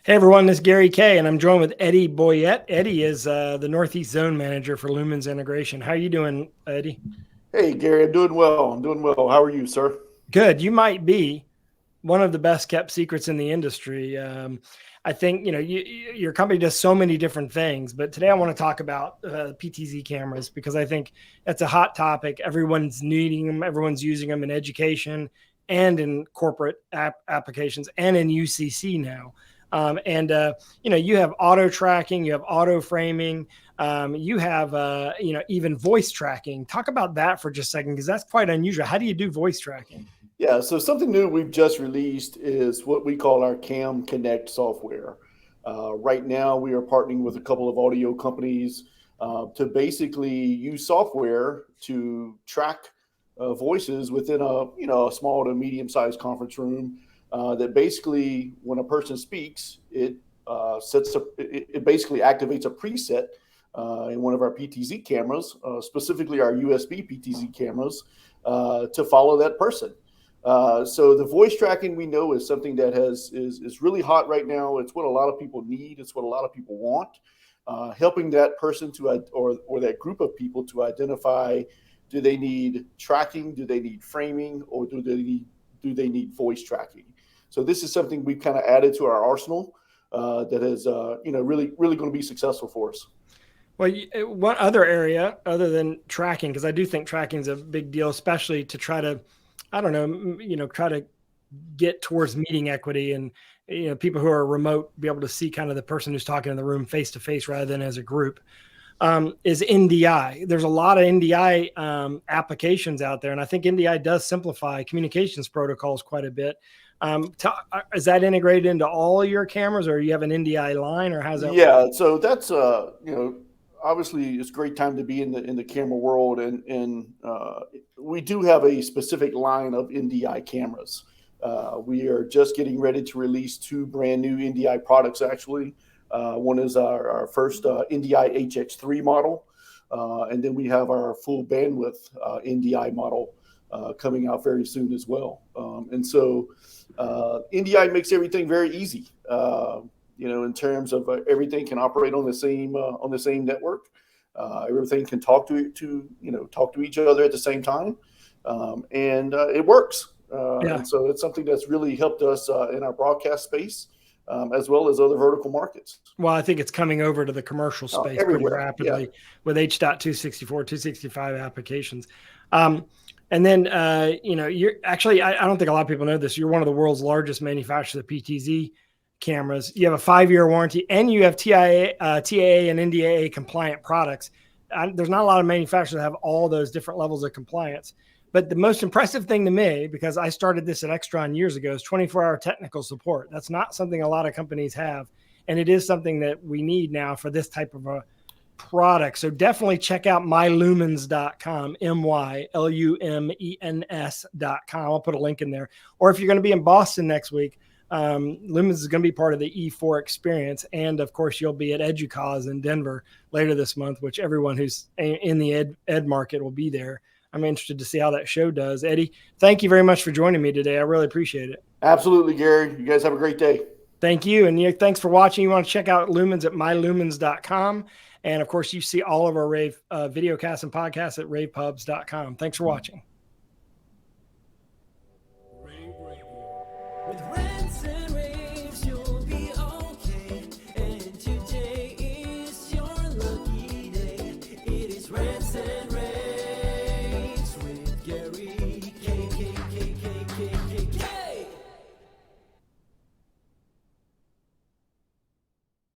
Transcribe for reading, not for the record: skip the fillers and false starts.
Hey everyone, this is Gary Kay, and I'm joined with Eddie Boyette. Eddie is the Northeast Zone Manager for Lumens Integration. How are you doing, Eddie? Hey, Gary, I'm doing well. I'm doing well. How are you, sir? Good. You might be one of the best kept secrets in the industry. I think your company does so many different things, but today I want to talk about PTZ cameras because I think that's a hot topic. Everyone's needing them. Everyone's using them in education and in corporate applications and in UCC now. You have auto tracking, you have auto framing, you have even voice tracking. Talk about that for just a second because that's quite unusual. How do you do voice tracking? Yeah, so something new we've just released is what we call our Cam Connect software. Right now, we are partnering with a couple of audio companies to basically use software to track voices within a small to medium sized conference room. That basically, when a person speaks, it basically activates a preset in one of our PTZ cameras, specifically our USB PTZ cameras, to follow that person. So the voice tracking we know is something that is really hot right now. It's what a lot of people need. It's what a lot of people want. Helping that person or that group of people to identify: do they need tracking? Do they need framing? Or do they need voice tracking? So this is something we've kind of added to our arsenal that is really going to be successful for us. Well, one other area other than tracking, because I do think tracking is a big deal, especially to try to, I don't know, try to get towards meeting equity and people who are remote be able to see kind of the person who's talking in the room face to face rather than as a group. Is NDI. There's a lot of NDI applications out there, and I think NDI does simplify communications protocols quite a bit. Is that integrated into all your cameras, or you have an NDI line, or how's that work? Yeah, so that's obviously it's a great time to be in the camera world, and we do have a specific line of NDI cameras. We are just getting ready to release two brand new NDI products. Actually, one is our first NDI HX3 model, and then we have our full bandwidth NDI model coming out very soon as well. And so NDI makes everything very easy. In terms of everything can operate on the same network. Everything can talk to each other at the same time, and it works. Yeah. And so it's something that's really helped us in our broadcast space, as well as other vertical markets. Well, I think it's coming over to the commercial space pretty Everywhere. Yeah. rapidly with H.264, 265 applications. And then, you're actually, I don't think a lot of people know this. You're one of the world's largest manufacturers of PTZ cameras. You have a 5-year warranty, and you have TAA and NDAA compliant products. There's not a lot of manufacturers that have all those different levels of compliance. But the most impressive thing to me, because I started this at Extron years ago, is 24-hour technical support. That's not something a lot of companies have, and it is something that we need now for this type of a product. So definitely check out mylumens.com, mylumens.com. I'll put a link in there. Or if you're going to be in Boston next week, Lumens is going to be part of the E4 experience. And of course, you'll be at EDUCAUSE in Denver later this month, which everyone who's in the ed market will be there. I'm interested to see how that show does. Eddie, thank you very much for joining me today. I really appreciate it. Absolutely, Gary. You guys have a great day. Thank you. And thanks for watching. You want to check out Lumens at mylumens.com. And of course, you see all of our rAVe videocasts and podcasts at ravepubs.com. Thanks for watching. With Rants and Rave.